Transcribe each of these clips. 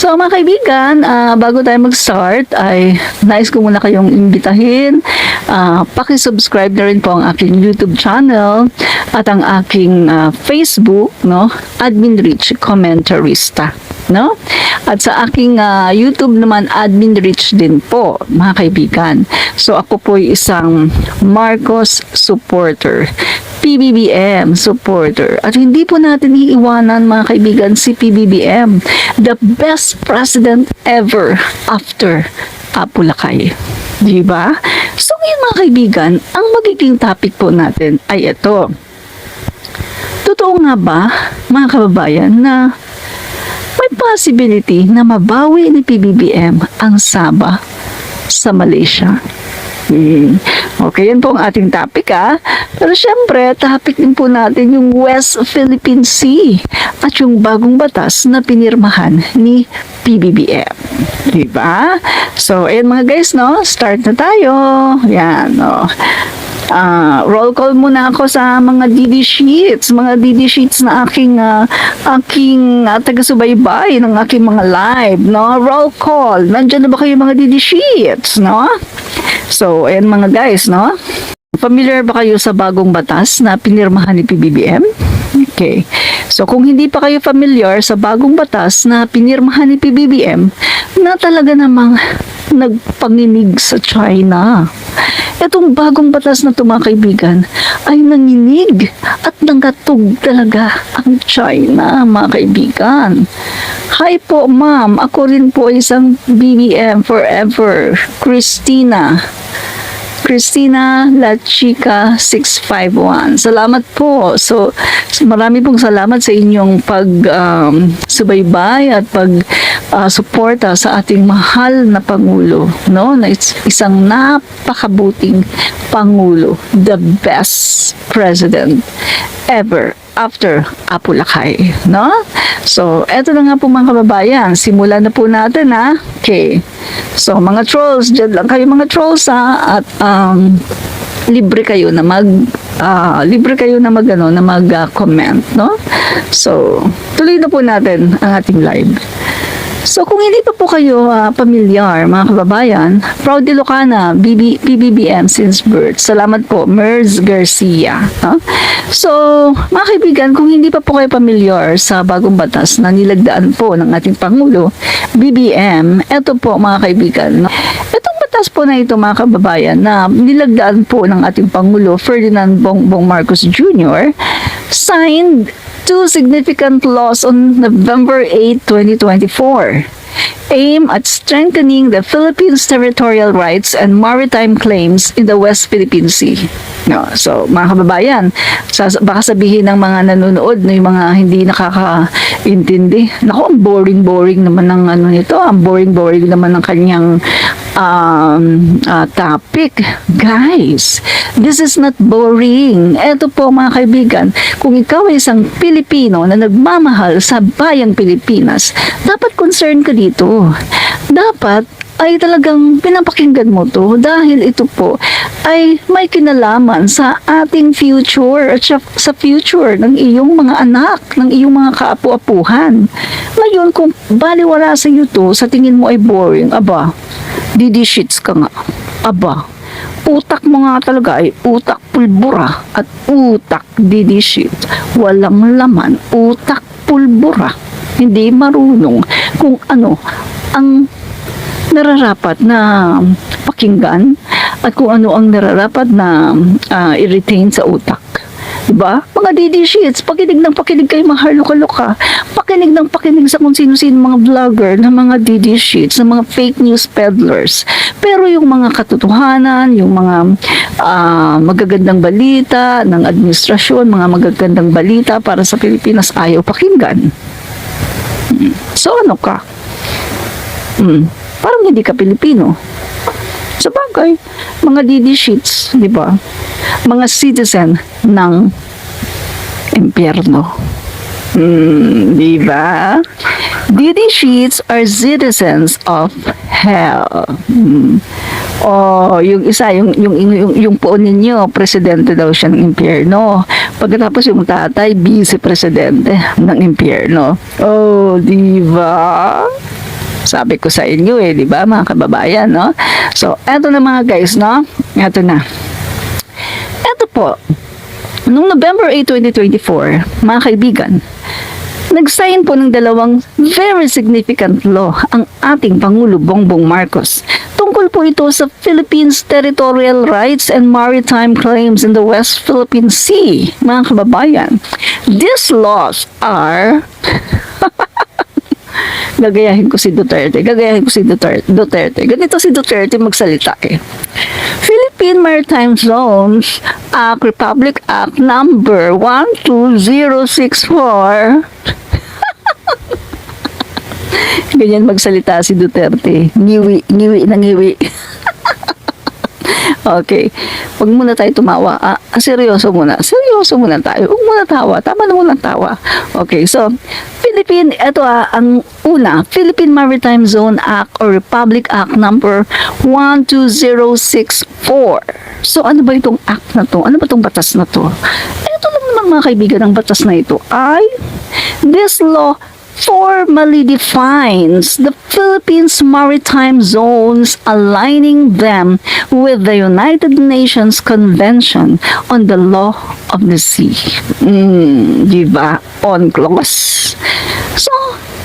So mga kaibigan, bago tayo mag-start ay nais ko muna kayong imbitahin. Paki-subscribe na rin po ang aking YouTube channel at ang aking Facebook, no? Admin Rich Commentarista, no? At sa aking YouTube naman, Admin Rich din po, mga kaibigan. So ako po ay isang Marcos supporter, PBBM supporter. At hindi po natin iiwanan, mga kaibigan, si PBBM, the best president ever after Apu Lakay. Diba? So ngayon, mga kaibigan, ang magiging topic po natin ay ito. Totoo nga ba, mga kababayan, na may possibility na mabawi ni PBBM ang Sabah sa Malaysia? Okay, yan po ang ating topic Pero syempre, topic din po natin yung West Philippine Sea at yung bagong batas na pinirmahan ni PBBM. Diba? So, ayan mga guys, no? Start na tayo. Yan, no? Roll call muna ako sa mga DD Sheets na aking taga-subaybay ng aking mga live, no? Roll call. Nandiyan na ba kayo mga DD Sheets, no? So, ayan mga guys, no? Familiar ba kayo sa bagong batas na pinirmahan ni PBBM? Okay. So, kung hindi pa kayo familiar sa bagong batas na pinirmahan ni PBBM, na talaga namang nagpanginig sa China. Itong bagong batas na ito, mga kaibigan, ay nanginig at nangatog talaga ang China, mga kaibigan. Hi po, ma'am. Ako rin po isang BBM forever. Christina La Chica 651. Salamat po. So, marami pong salamat sa inyong subaybay at suporta sa ating mahal na Pangulo, no? Na isang napakabuting Pangulo, the best president ever after Apu Lakay, no? So, eto na nga po mga kababayan, simulan na po natin Okay. So, mga trolls, dyan lang kayo mga trolls at libre kayo na mag-comment, no? So, tuloy na po natin ang ating live. So, kung hindi pa po kayo pamilyar, mga kababayan, proud Ilocana, PBBM since birth. Salamat po, Merz Garcia. So, mga kaibigan, kung hindi pa po kayo pamilyar sa bagong batas na nilagdaan po ng ating Pangulo, BBM, eto po mga kaibigan. Itong batas po na ito, mga kababayan, na nilagdaan po ng ating Pangulo, Ferdinand Bongbong Marcos Jr., signed two significant laws on November 8, 2024, aim at strengthening the Philippines' territorial rights and maritime claims in the West Philippine Sea. No, so, mga kababayan, baka sabihin ng mga nanonood na yung mga hindi nakakaintindi. Naku, ang boring naman ng nito. Ang boring naman ng kanyang topic. Guys, this is not boring. Eto po, mga kaibigan, kung ikaw ay isang Pilipino na nagmamahal sa bayang Pilipinas, dapat concern ka dito. Dapat ay talagang pinapakinggan mo to dahil ito po ay may kinalaman sa ating future at sa future ng iyong mga anak, ng iyong mga kaapu-apuhan. Ngayon, kung baliwala sa iyo to, sa tingin mo ay boring, aba, DD Sheets ka nga. Aba, utak mo nga talaga ay utak pulbura at utak DD Sheets. Walang laman, utak pulbura. Hindi marunong kung ano ang nararapat na pakinggan at kung ano ang nararapat na i-retain sa utak. Diba? Mga DD Sheets, pakinig kayo mga harluka-luka. Pakinig sa kung sino-sino mga vlogger na mga DD Sheets, na mga fake news peddlers. Pero yung mga katotohanan, yung mga magagandang balita ng administrasyon, mga magagandang balita para sa Pilipinas, ayaw pakinggan. So ano ka? Parang hindi ka Pilipino. Sa bagay, mga DD Sheets, di ba? Mga citizen ng impyerno. Di ba? DD Sheets are citizens of hell. Yung isa, yung po ninyo, presidente daw siya ng impyerno. Pagkatapos yung tatay, vice-presidente ng impyerno. Oh, di ba? Sabi ko sa inyo di ba mga kababayan, no? So, eto na mga guys, no? Eto na. Eto po, noong November 8, 2024, mga kaibigan, nag-sign po ng dalawang very significant law ang ating Pangulo Bongbong Marcos. Tungkol po ito sa Philippines' territorial rights and maritime claims in the West Philippine Sea, mga kababayan. These laws are... Gagayahin ko si Duterte. Ganito si Duterte magsalita Philippine Maritime Zones Act, Republic Act number 12064. Ganyan magsalita si Duterte. Ngiwi na ngiwi. Okay. Huwag muna tayo tumawa. Seryoso muna tayo. Huwag muna tawa. Tama na muna tawa. Okay, so, ito ang una, Philippine Maritime Zone Act or Republic Act number 12064. So, ano ba itong act na to? Ano ba itong batas na to? Ito lang naman mga kaibigan, ang batas na ito ay this law formally defines the Philippines maritime zones, aligning them with the United Nations Convention on the Law of the Sea. Diba? UNCLOS. So,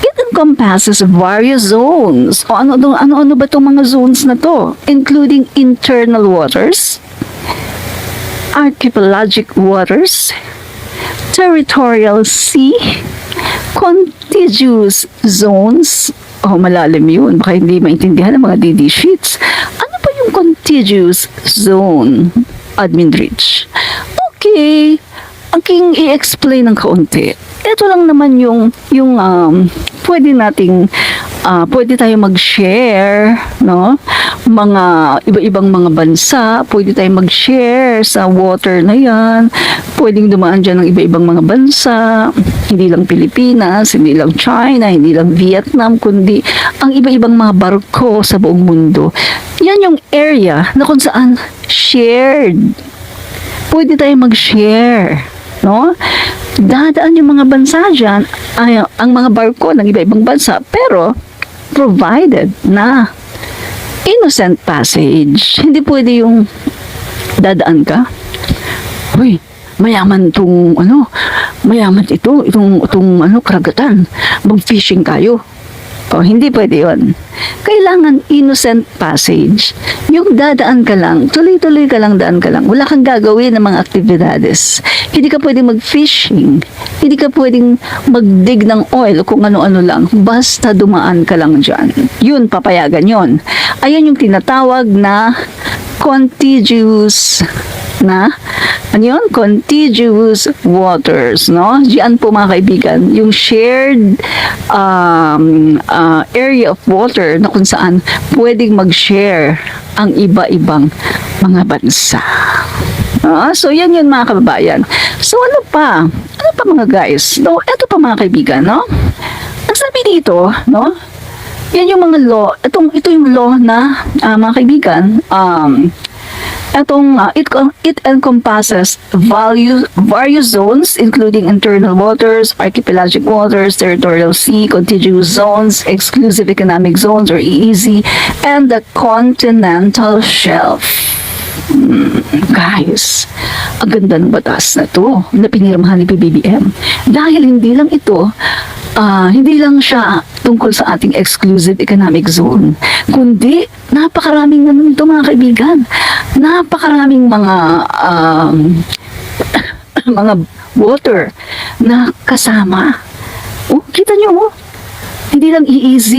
it encompasses various zones. O ano ba itong mga zones na to? Including internal waters, archipelagic waters, territorial sea, contiguous zones. Malalim yun. Baka hindi maintindihan ng mga DD sheets. Ano ba yung contiguous zone? Admin Rich. Okay. Aking i-explain ng kaunti. Ito lang naman yung pwede tayo mag-share, no? Mga iba-ibang mga bansa, pwede tayo mag-share sa water na yan. Pwedeng dumaan dyan ng iba-ibang mga bansa, hindi lang Pilipinas, hindi lang China, hindi lang Vietnam, kundi ang iba-ibang mga barko sa buong mundo. Yan yung area na kung saan shared. Pwede tayo mag-share, no? Dadaan yung mga bansa dyan, ang mga barko ng iba-ibang bansa, pero provided na innocent passage. Hindi pwede yung dadaan ka. Uy, mayaman itong karagatan. Mag-fishing kayo. Hindi pwede yun. Kailangan innocent passage. Yung dadaan ka lang, tuloy-tuloy ka lang, daan ka lang. Wala kang gagawin ng mga aktibidades. Hindi ka pwedeng mag-fishing. Hindi ka pwedeng mag-dig ng oil kung ano-ano lang. Basta dumaan ka lang dyan. Yun, papayagan yun. Ayan yung tinatawag na contiguous contiguous waters, no? Diyan po mga kaibigan, yung shared area of water na kung saan pwedeng mag-share ang iba-ibang mga bansa. So yan yun mga kababayan. So ano pa mga guys? No, eto pa mga kaibigan, no? Ang sabi dito, no? Yan yung mga law. Ito yung law na mga kaibigan, it encompasses various zones including internal waters, archipelagic waters, territorial sea, contiguous zones, exclusive economic zones or EEZ, and the continental shelf. Guys, ang ganda ng batas na to na pinirmahan ni PBBM. Dahil hindi lang siya tungkol sa ating exclusive economic zone, kundi napakaraming naman ito mga kaibigan. Napakaraming mga mga water na kasama. Kita nyo hindi lang EEZ,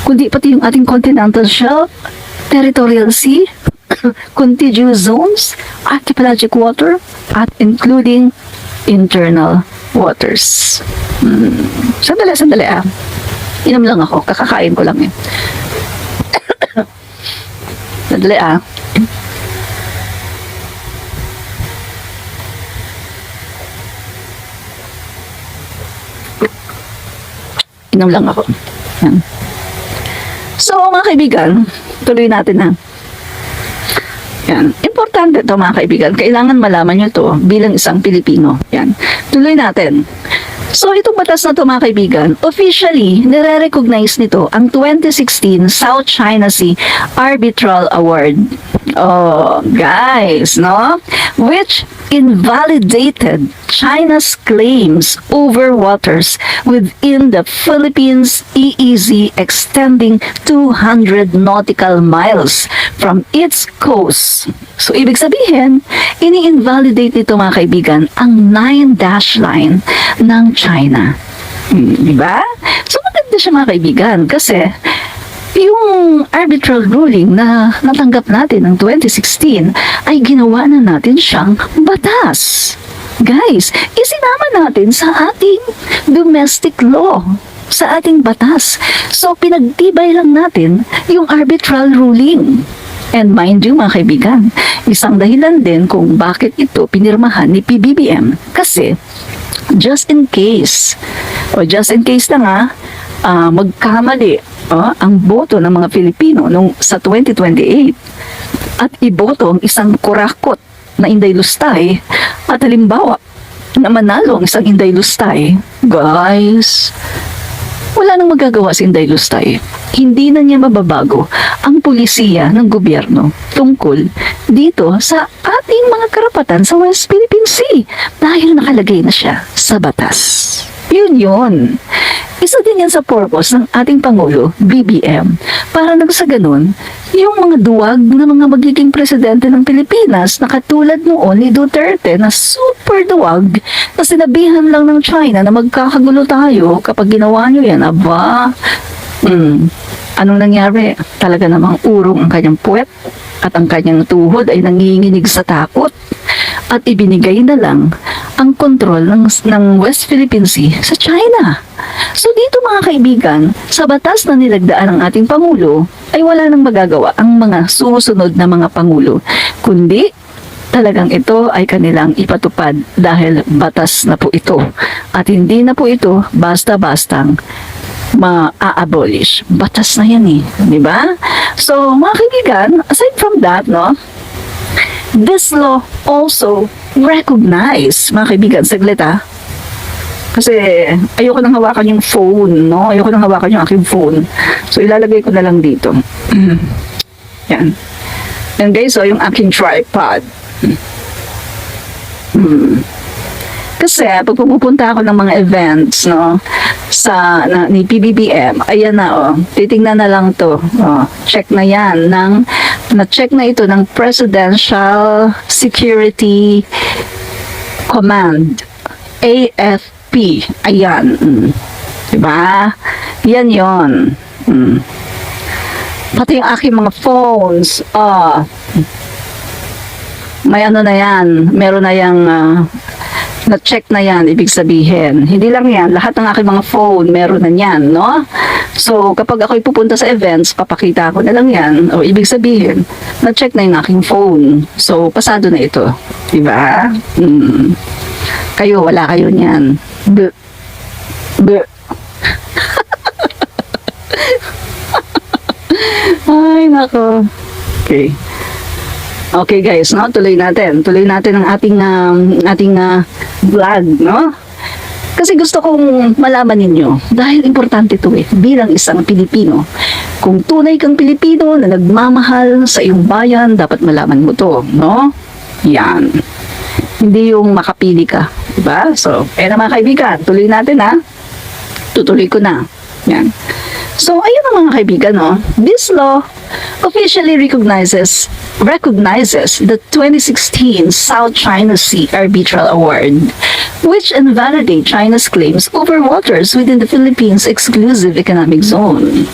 kundi pati yung ating continental shelf, territorial sea, contiguous zones, archipelagic water, at including internal waters. Sandali Inom lang ako, kakakain ko lang yun. Sandali Inom lang ako. Yan. So mga kaibigan, tuloy natin na. Yan. Importante ito mga kaibigan. Kailangan malaman nyo to bilang isang Pilipino. Yan. Tuloy natin. So itong batas na ito mga kaibigan, officially nire-recognize nito ang 2016 South China Sea Arbitral Award. Oh, guys, no? Which invalidated China's claims over waters within the Philippines EEZ extending 200 nautical miles from its coast. So, ibig sabihin, ini-invalidate nito mga kaibigan ang 9-dash line ng China. Diba? So, maganda siya mga kaibigan kasi yung arbitral ruling na natanggap natin ng 2016 ay ginawa na natin siyang batas. Guys, isinama natin sa ating domestic law, sa ating batas. So, pinagtibay lang natin yung arbitral ruling. And mind you mga kaibigan, isang dahilan din kung bakit ito pinirmahan ni PBBM. Kasi, just in case na nga, magkamali ang boto ng mga Filipino nung sa 2028 at iboto ang isang kurakot na Inday Lustay at halimbawa na manalo ang isang Inday Lustay, guys, wala nang magagawa si Inday Lustay. Hindi na niya mababago ang pulisiya ng gobyerno tungkol dito sa ating mga karapatan sa West Philippine Sea dahil nakalagay na siya sa batas. Yun. Isa din yan sa purpose ng ating Pangulo, BBM, para nang sa ganun, yung mga duwag na mga magiging presidente ng Pilipinas na katulad noon ni Duterte na super duwag na sinabihan lang ng China na magkakagulo tayo kapag ginawa nyo yan, aba, anong nangyari? Talaga namang urong ang kanyang puwet at ang kanyang tuhod ay nanginginig sa takot at ibinigay na lang ang kontrol ng West Philippine Sea sa China. So dito mga kaibigan, sa batas na nilagdaan ng ating Pangulo, ay wala nang magagawa ang mga susunod na mga Pangulo, kundi talagang ito ay kanilang ipatupad dahil batas na po ito. At hindi na po ito basta-bastang ma-abolish. Batas na yan eh, di ba? So mga kaibigan, aside from that, no, this law also recognize, mga kaibigan, saglit kasi ayoko nang hawakan yung phone, no? Ayoko nang hawakan yung aking phone. So ilalagay ko na lang dito. Yan. Yan guys, so yung aking tripod. Kasi pag pumupunta ako ng mga events, no, ni PBBM, ayan na, titingnan na lang to. Check na yan na-check na ito ng Presidential Security Command, AFP. Ayan. Diba? Yan yon. Pati yung aking mga phones, may ano na yan, meron na yung na-check na yan, ibig sabihin. Hindi lang yan, lahat ng aking mga phone, meron na yan, no? So, kapag ako'y pupunta sa events, papakita ko na lang yan. O, ibig sabihin, na-check na yung aking phone. So, pasado na ito. Diba? Kayo, wala kayo niyan. Ay, nako. Okay. Okay guys, no? Tuloy natin ang ating vlog, no? Kasi gusto kong malaman ninyo, dahil importante ito bilang isang Pilipino. Kung tunay kang Pilipino na nagmamahal sa iyong bayan, dapat malaman mo to, no? Yan. Hindi yung makapili ka, diba? So, na mga kaibigan, tuloy natin tutuloy ko na. Yan. So, ayun ang mga kaibigan, no? This law officially recognizes the 2016 South China Sea Arbitral Award, which invalidate China's claims over waters within the Philippines exclusive economic zone.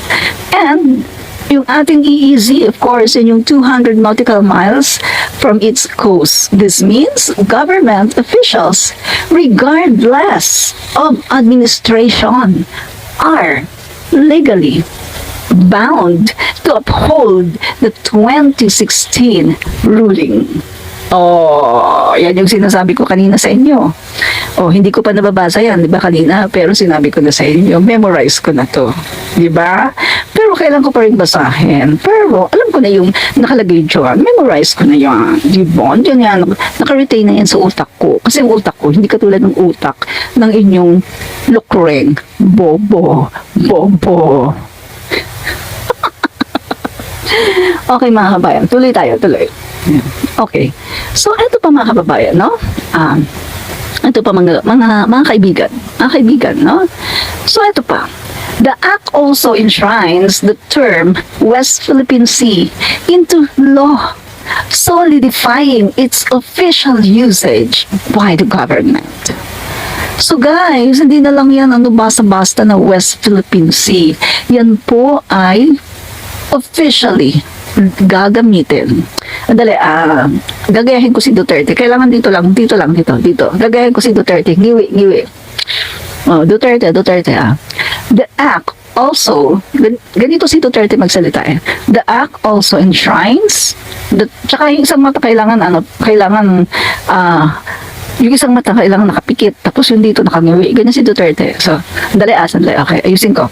And yung ating EEZ, of course, yung 200 nautical miles from its coast. This means government officials, regardless of administration, are legally bound to uphold the 2016 ruling. Yan yung sinasabi ko kanina sa inyo. Hindi ko pa nababasa yan, di ba kanina? Pero sinabi ko na sa inyo, memorize ko na to. Di ba? Pero kailan ko pa rin basahin. Pero alam ko ko na yung nakalagay dyan. Memorize ko na yan. Diba? Diyan yan. Naka-retain na yan sa utak ko. Kasi yung utak ko, hindi katulad ng utak ng inyong lukreng. Bobo. Bobo. Okay mga kabayan, tuloy tayo, tuloy. Okay. So, ito pa mga kababayan, no? Ito pa mga kaibigan, no? So, ito pa. The act also enshrines the term West Philippine Sea into law, solidifying its official usage by the government. So guys, hindi na lang yan basta-basta na West Philippine Sea. Yan po ay officially gagamitin. Andali, gagayahin ko si Duterte. Kailangan dito. Gagayahin ko si Duterte. Ngiwi. Oh, Duterte. The act also, ganito si Duterte magsalita eh. The act also enshrines, tsaka yung isang mata kailangan, yung isang mata kailangan nakapikit, tapos yung dito nakangiwi. Ganyan si Duterte. So, sandali. Okay, ayusin ko.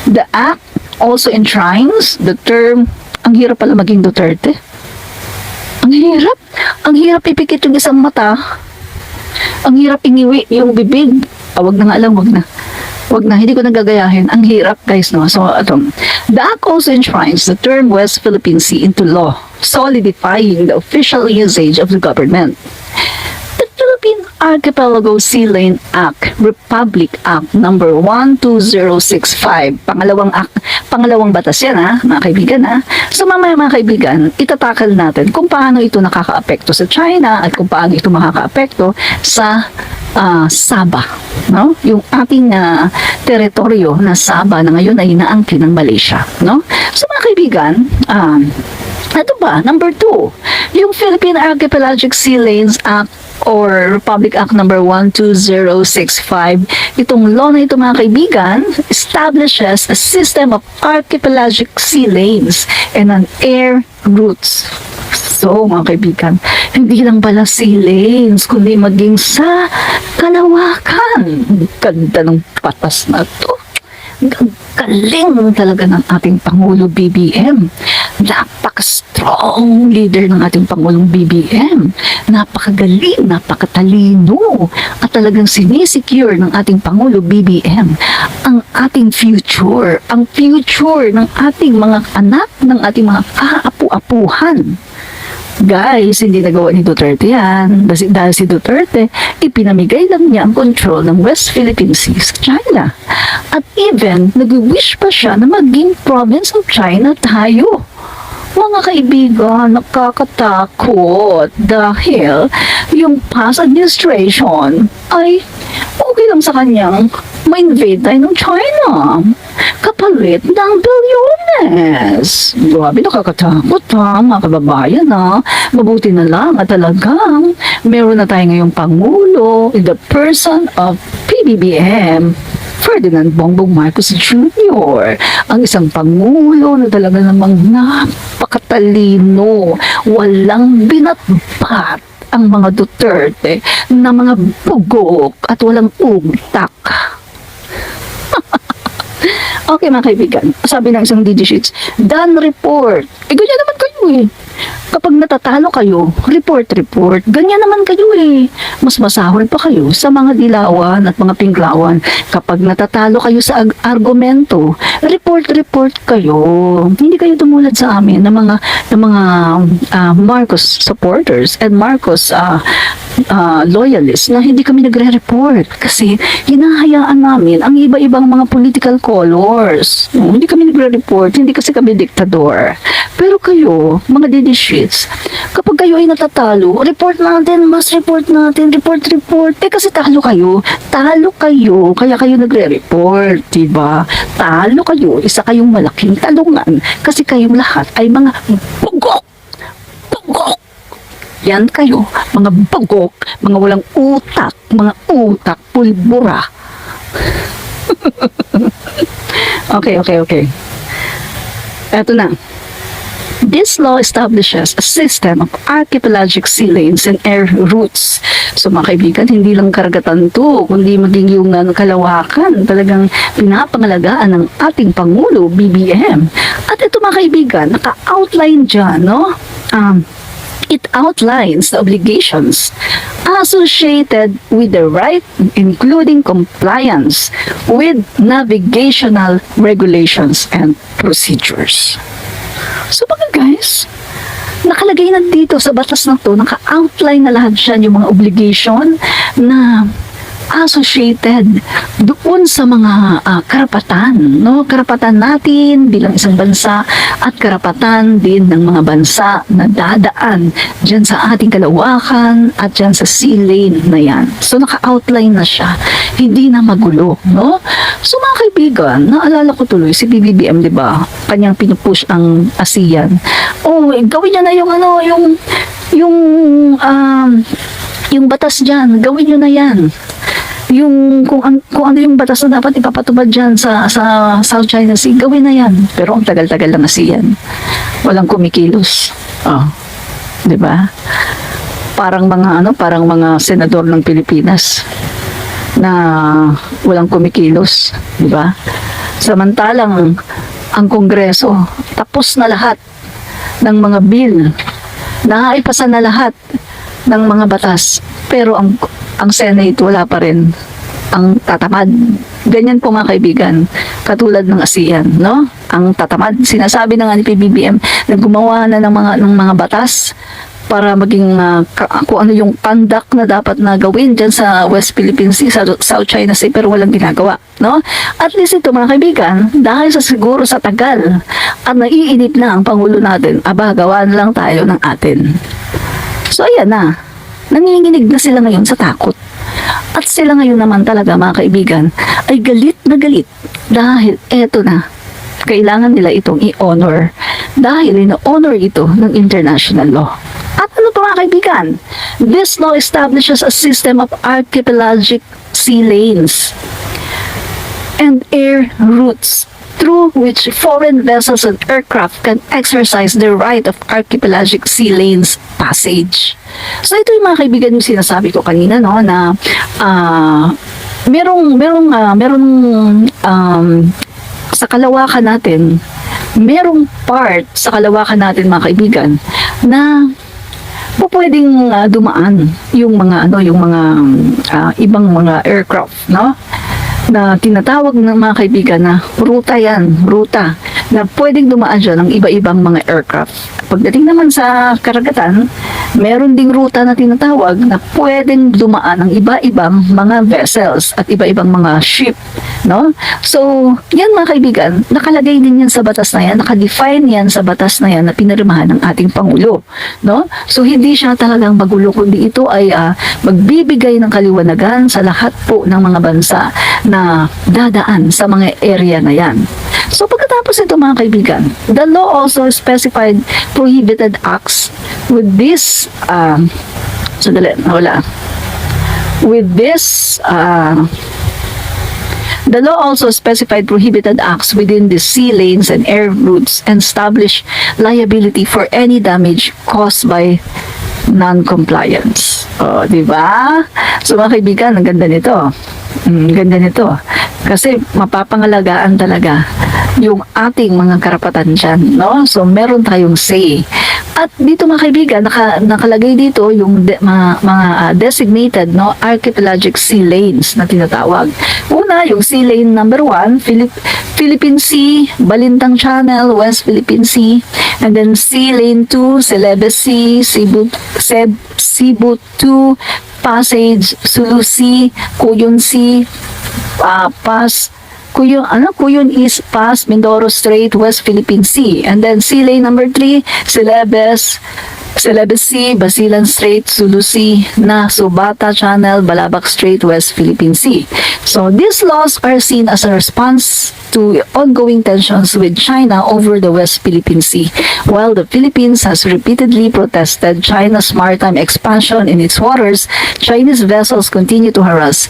The act also enshrines the term, ang hirap pala maging Duterte. Ang hirap ipikit yung isang mata. Ang hirap ingiwi yung bibig. Wag na, hindi ko nagagayahin. Ang hirap, guys, no? So, the act also enshrines the term West Philippine Sea into law, solidifying the official usage of the government. The Philippine Archipelago Sea Lane Act, Republic Act number 12065. Pangalawang batas yan, mga kaibigan, So, mamaya mga kaibigan, itatakal natin kung paano ito nakakaapekto sa China at kung paano ito makakaapekto sa Sabah, no? Yung ating teritoryo na Sabah na ngayon ay inaangkin ng Malaysia, no? So mga kaibigan, ito ba? Number 2, yung Philippine Archipelagic Sea Lanes Act or Republic Act number 12065. Itong law na ito mga kaibigan establishes a system of archipelagic sea lanes and an air routes. So, mga kaibigan, hindi lang pala sea lanes, kundi maging sa kalawakan. Ganda ng patas na to. Galing talaga ng ating Pangulo BBM. Napaka-strong leader ng ating Pangulong BBM. Napakagaling, napakatalino. At talagang sinisecure ng ating Pangulo BBM ang ating future. Ang future ng ating mga anak, ng ating mga kaapu-apuhan. Guys, hindi nagawa ni Duterte yan. Dahil si Duterte, ipinamigay lang niya ang control ng West Philippine Sea sa China. At even, nag-wish pa siya na maging province of China tayo. Mga kaibigan, nakakatakot dahil yung past administration ay okay lang sa kanyang ma-invade tayo ng China kapalit ng bilyones. Grabe, nakakatakot mga kababayan Mabuti na lang at talagang meron na tayo ngayong Pangulo in the person of PBBM Ferdinand Bongbong Marcos Jr. Ang isang Pangulo na talaga namang napakatalino, walang binatbat ang mga Duterte na mga bugok at walang utak. Okay mga kaibigan, sabi ng isang DD Sheets, done report. Ganyan naman kayo Kapag natatalo kayo, report. Ganyan naman kayo Mas masahol pa kayo sa mga dilawan at mga pinglawan. Kapag natatalo kayo sa argumento, report kayo. Hindi kayo tumulad sa amin ng mga Marcos supporters and Marcos loyalists na hindi kami nagre-report kasi hinahayaan namin ang iba-ibang mga political colors. Hindi kami nagre-report, hindi kasi kami diktador. Pero kayo, mga DD Sheets, kapag kayo ay natatalo, report natin, report. Kasi talo kayo, kaya kayo nagre-report, diba? Talo kayo, isa kayong malaking talungan, kasi kayong lahat ay mga bugok. Yan kayo, mga bugok, mga walang utak, pulbura. Okay. Eto na. This law establishes a system of archipelagic sea lanes and air routes. So mga kaibigan, hindi lang karagatan to, kundi maging yung kalawakan, talagang pinapangalagaan ng ating Pangulo, BBM. At ito mga kaibigan, naka-outline dyan, no? It outlines the obligations associated with the right, including compliance with navigational regulations and procedures. So mga guys, nakalagay na dito sa batas na to, naka-outline na lahat siya yung mga obligation na associated doon sa mga karapatan, no? Karapatan natin bilang isang bansa at karapatan din ng mga bansa na dadaan dyan sa ating kalawakan at dyan sa sea lane na yan. So naka-outline na siya, hindi na magulo, no? So mga kaibigan, naalala ko tuloy si BBM, di ba? Kanyang pinupush ang ASEAN. Oh, gawin niya na yung batas dyan, gawin nyo na yan. Kung ano yung batas na dapat ipapatubad dyan sa South China Sea, gawin na yan. Pero ang tagal-tagal lang ASEAN. Walang kumikilos. Oh, 'di ba? Parang mga senador ng Pilipinas na walang kumikilos, 'di ba? Samantalang ang Kongreso tapos na lahat ng mga bill, naipasa na lahat ng mga batas, pero ang Senate wala pa rin ang tatamad. Ganyan po mga kaibigan, katulad ng ASEAN, no? Ang tatamad, sinasabi na nga ni PBBM na gumawa na ng mga batas para maging kung ano yung conduct na dapat na gawin dyan sa West Philippine Sea, sa South China Sea, pero walang ginagawa, no? At least ito mga kaibigan, dahil siguro sa tagal at naiinip na ang Pangulo natin, gawa na lang tayo ng atin. So ayan na, nanginginig na sila ngayon sa takot. At sila ngayon naman talaga mga kaibigan ay galit na galit dahil eto na, kailangan nila itong i-honor dahil ino-honor ito ng international law. At ano pa mga kaibigan? This law establishes a system of archipelagic sea lanes and air routes through which foreign vessels and aircraft can exercise their right of archipelagic sea lanes passage. So ito yung mga kaibigan yung sinasabi ko kanina, no, na merong sa kalawakan natin, merong part sa kalawakan natin mga kaibigan na pwedeng dumaan yung mga ibang mga aircraft, no? Na tinatawag ng mga kaibigan na ruta na pwedeng dumaan dyan ng iba-ibang mga aircraft. Pagdating naman sa karagatan, meron ding ruta na tinatawag na pwedeng dumaan ng iba-ibang mga vessels at iba-ibang mga ship, no? So, yan mga kaibigan, nakalagay din yan sa batas na yan, nakadefine yan sa batas na yan na pinirmahan ng ating Pangulo, no? So, hindi siya talagang magulo, kundi ito ay magbibigay ng kaliwanagan sa lahat po ng mga bansa na dadaan sa mga area na yan. So pagkatapos ito mga kaibigan, the law also specified prohibited acts with this the law also specified prohibited acts within the sea lanes and air routes and established liability for any damage caused by non-compliance. O, di ba? So mga kaibigan, ang ganda nito. Ganda nito. Kasi mapapangalagaan talaga yung ating mga karapatan dyan, no? So meron tayong say. At dito mga kaibigan, nakalagay dito yung mga designated, no, archipelagic sea lanes na tinatawag. Una, yung sea lane number 1, Philippine Sea, Balintang Channel, West Philippine Sea, and then sea lane 2, Celebes Sea, Cebu 2, Passage, Sulu Sea, Cuyon Sea, Cuyon East Pass, Mindoro Strait, West Philippine Sea. And then sea lane number 3, Celebes Sea, Basilan Strait, Sulu Sea, Subata Channel, Balabac Strait, West Philippine Sea. So these laws are seen as a response to ongoing tensions with China over the West Philippine Sea. While the Philippines has repeatedly protested China's maritime expansion in its waters, Chinese vessels continue to harass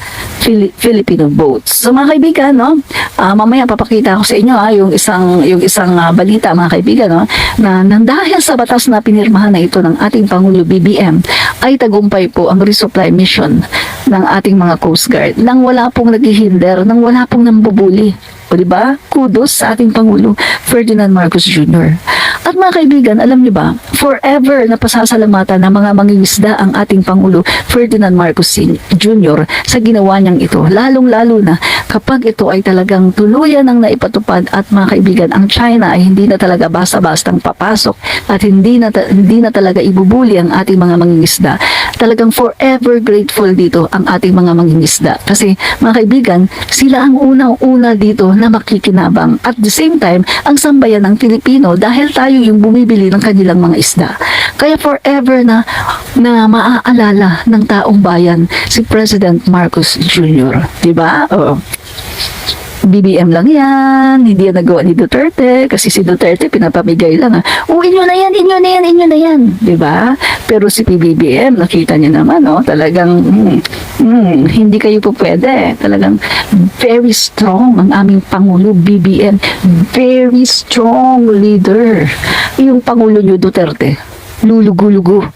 Filipino boats. So mga kaibigan, no, mamaya papakita ko sa inyo yung isang balita mga kaibigan, no, na dahil sa batas na pinirmahan na ito ng ating Pangulo BBM ay tagumpay po ang resupply mission ng ating mga Coast Guard nang wala pong naghihinder, nang wala pong nambubuli. O diba? Kudos sa ating Pangulo Ferdinand Marcos Jr. At mga kaibigan, alam niyo ba, forever na pasasalamatan ng mga mangingisda ang ating Pangulo Ferdinand Marcos Jr. sa ginawa niyang ito. Lalong-lalo na kapag ito ay talagang tuluyan ng naipatupad at mga kaibigan, ang China ay hindi na talaga basta-bastang papasok at hindi na talaga ibubuli ang ating mga mangingisda. Talagang forever grateful dito ang ating mga mangingisda. Kasi mga kaibigan, sila ang unang-una dito na makikinabang. At the same time, ang sambayan ng Pilipino dahil tayo yung bumibili ng kanilang mga isda. Kaya forever na maaalala ng taong bayan si President Marcos Jr. Diba? Oo. BBM lang yan, hindi yan nagawa ni Duterte kasi si Duterte pinapamigay lang inyo na yan, diba? Pero si PBBM, nakita niyo naman, talagang hindi kayo po pwede, talagang very strong ang aming Pangulo BBM, very strong leader. Yung Pangulo niyo Duterte, lulugo-lugo.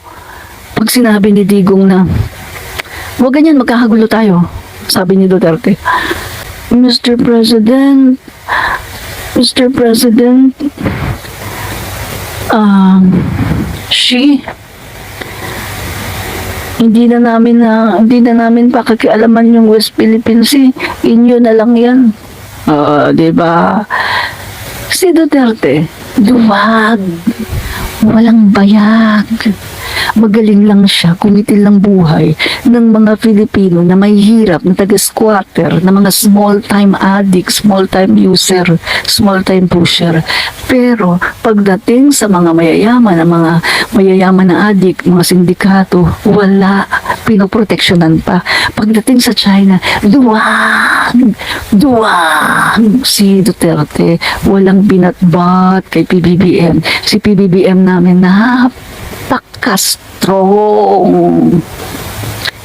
Pag sinabi ni Digong na huwag ganyan, magkakagulo tayo, sabi ni Duterte, Mr. President, hindi na namin pakikialaman yung West Philippine Sea, inyo na lang yan. Diba? Si Duterte, duwag, walang bayag. Magaling lang siya, kumitil lang buhay ng mga Filipino na may hirap, na taga-squatter, na mga small-time addict, small-time user, small-time pusher. Pero pagdating sa mga mayayaman na addict, mga sindikato, wala, pinoproteksyonan pa. Pagdating sa China, duwag si Duterte, walang binatbat kay PBBM. Si PBBM namin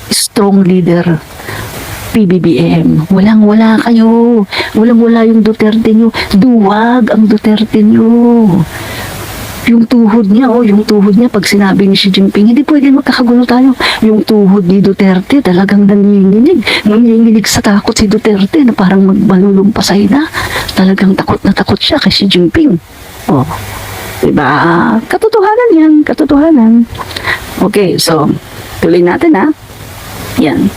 strong leader, PBBM. Walang-wala kayo. Walang-wala yung Duterte nyo. Duwag ang Duterte nyo. Yung tuhod niya, pag sinabi ni Xi Jinping, hindi pwede magkakagulo tayo. Yung tuhod ni Duterte, talagang nanginginig sa takot si Duterte na parang malulumpasay na. Talagang takot na takot siya kay Xi Jinping. Diba? Katotohanan yan, katotohanan. Okay, so, tuloy natin Yan.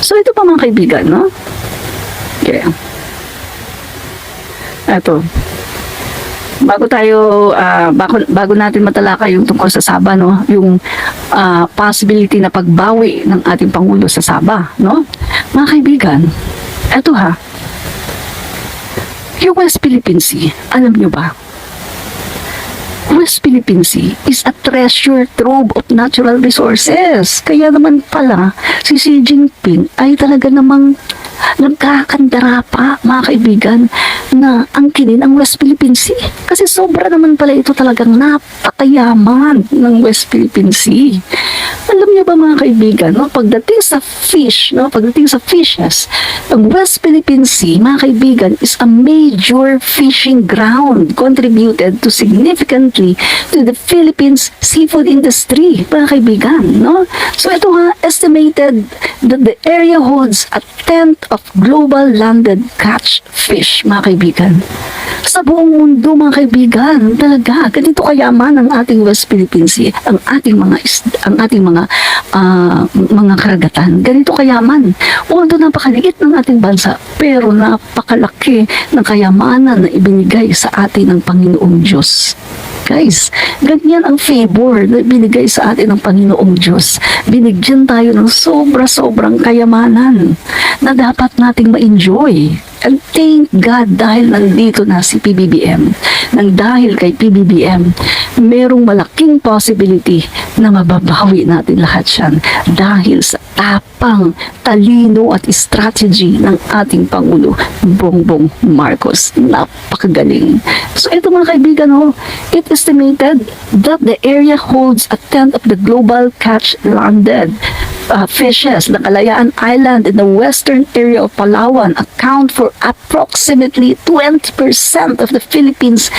So, ito pa mga kaibigan, no? Okay. Ito. Bago natin matalakay yung tungkol sa Sabah, no? Yung possibility na pagbawi ng ating Pangulo sa Sabah, no? Mga kaibigan, ito yung West Philippine Sea, alam nyo ba? West Philippine Sea is a treasure trove of natural resources. Kaya naman pala, si Xi Jinping ay talaga namang nagkakandara pa, mga kaibigan, na angkinin ang West Philippine Sea. Kasi sobra naman pala ito talagang napakayaman ng West Philippine Sea. Alam niyo ba mga kaibigan, pagdating sa fish, pagdating sa fishes, ang West Philippine Sea, mga kaibigan, is a major fishing ground, contributed to significantly to the Philippines seafood industry, mga kaibigan, So ito estimated that the area holds a tenth of global landed catch fish, mga kaibigan. Sa buong mundo, mga kaibigan, talaga, ganito kayaman ang ating West Philippine Sea, ang ating mga karagatan. Ganito kayaman. Although napakaliit ng ating bansa, pero napakalaki ng kayamanan na ibinigay sa atin ng Panginoong Diyos. Guys, ganyan ang favor na binigay sa atin ng Panginoong Diyos. Binigyan tayo ng sobra-sobrang kayamanan na dapat nating ma-enjoy. And thank God dahil nandito na si PBBM. Nang dahil kay PBBM, merong malaking possibility na mababawi natin lahat yan dahil sa tapang, talino at strategy ng ating Pangulo Bongbong Marcos. Napakagaling. So ito mga kaibigan, it estimated that the area holds a tenth of the global catch landed fishes. The Kalayaan Island in the western area of Palawan account for approximately 20% of the Philippines'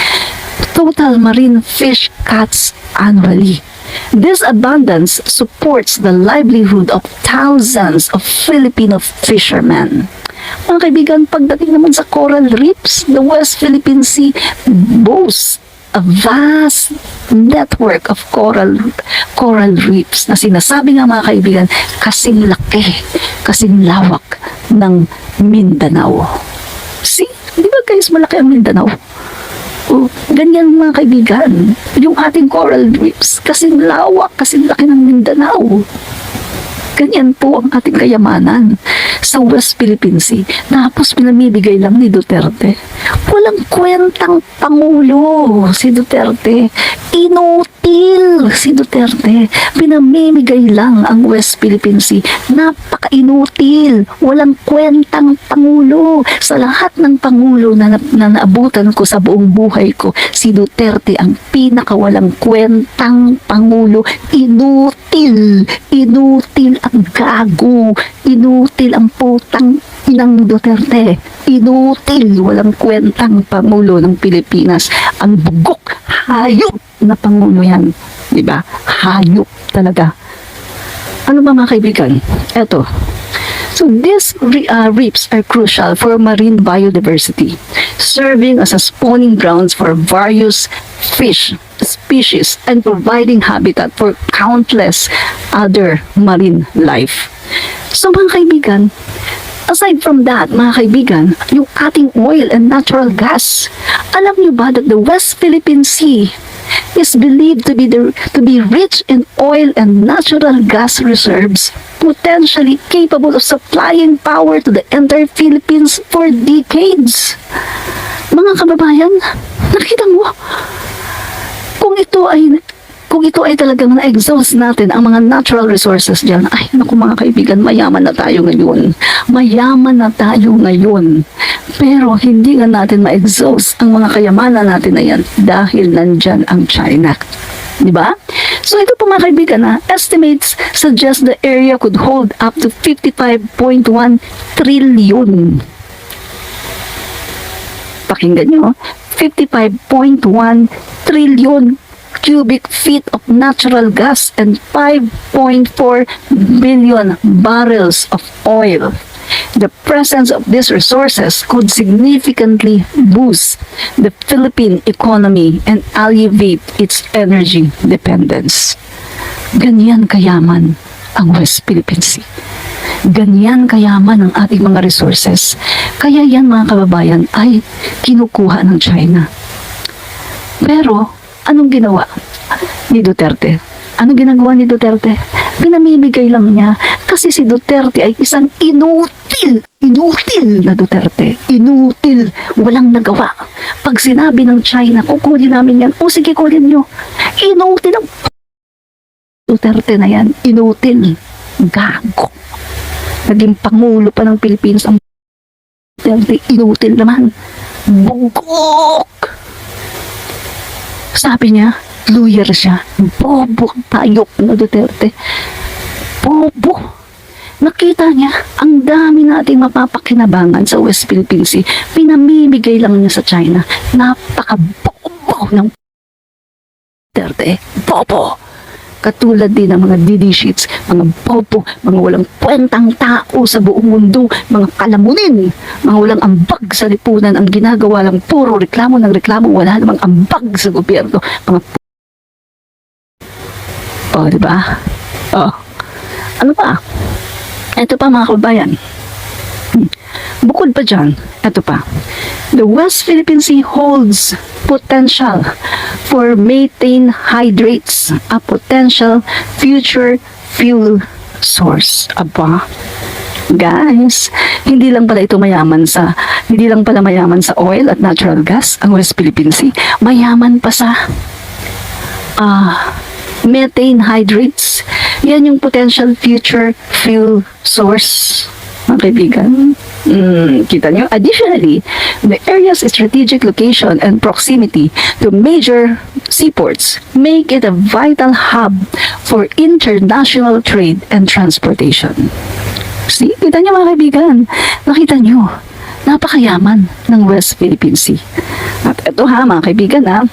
total marine fish catch annually. This abundance supports the livelihood of thousands of Filipino fishermen. Mga kaibigan, pagdating naman sa coral reefs, the West Philippine Sea boasts a vast network of coral reefs na sinasabi nga mga kaibigan, kasing laki, kasing lawak ng Mindanao. See? Di ba guys, malaki ang Mindanao? Ganyan mga kaibigan, yung ating coral reefs, kasing lawak, kasing laki ng Mindanao. Ganyan po ang ating kayamanan sa West Philippine Sea. Tapos pinamibigay lang ni Duterte. Walang kwentang Pangulo si Duterte. Inutil si Duterte. Pinamimigay lang ang West Philippine Sea. Napaka-inutil. Walang kwentang Pangulo. Sa lahat ng Pangulo na naabutan ko sa buong buhay ko, si Duterte ang pinakawalang kwentang Pangulo. Inutil. Inutil ang gago. Inutil ang putang inang Duterte. Inutil. Walang kwentang Pangulo ng Pilipinas. Ang bugok, hayop na Pangulo yan. Diba? Hayop talaga. Ano ba mga kaibigan? Eto. So these reefs are crucial for marine biodiversity, serving as a spawning grounds for various fish species and providing habitat for countless other marine life. So mga kaibigan, aside from that, mga kaibigan, yung ating oil and natural gas, alam niyo ba that the West Philippine Sea is believed to be rich in oil and natural gas reserves, potentially capable of supplying power to the entire Philippines for decades. Mga kababayan, nakita mo, kung ito ay talagang na-exhaust natin ang mga natural resources dyan, ay naku mga kaibigan, mayaman na tayo ngayon. Mayaman na tayo ngayon. Pero hindi nga natin ma-exhaust ang mga kayamanan natin na yan dahil nandyan ang China. Diba? So ito po mga kaibigan, estimates suggest the area could hold up to 55.1 trillion. Pakinggan nyo, 55.1 trillion cubic feet of natural gas and 5.4 billion barrels of oil. The presence of these resources could significantly boost the Philippine economy and alleviate its energy dependence. Ganyan kayaman ang West Philippine Sea. Ganyan kayaman ang ating mga resources. Kaya yan mga kababayan ay kinukuha ng China. Pero anong ginawa ni Duterte? Anong ginagawa ni Duterte? Pinamimigay lang niya kasi si Duterte ay isang inutil na Duterte. Inutil. Walang nagawa. Pag sinabi ng China, kukunin namin yan. O sige, kunin nyo. Inutil ang Duterte na yan. Inutil. Gago. Naging Pangulo pa ng Pilipinas ang Duterte. Inutil naman. Bugok. Sabi niya, lawyer siya. Bobo, tayok na Duterte. Bobo. Nakita niya, ang dami nating mapapakinabangan sa West Philippine Sea. Pinamimigay lang niya sa China. Napaka-bobo ng Duterte. Bobo. Katulad din ng mga DD sheets, mga bobo, mga walang kwentang tao sa buong mundo, mga kalamunin, mga walang ambag sa lipunan, ang ginagawa lang puro reklamo ng reklamo, wala namang ambag sa gobyerno. Mga diba? Ano pa? Ito pa mga kabayan. Bukod pa dyan, ito pa. The West Philippine Sea holds potential for methane hydrates, a potential future fuel source. Aba, guys, hindi lang pala mayaman sa oil at natural gas ang West Philippine Sea. Mayaman pa sa methane hydrates. Yan yung potential future fuel source, mga kaibigan. Kita nyo? Additionally, the area's strategic location and proximity to major seaports make it a vital hub for international trade and transportation. See? Kita nyo, mga kaibigan. Nakita nyo, napakayaman ng West Philippine Sea. At ito ha, mga kaibigan ha,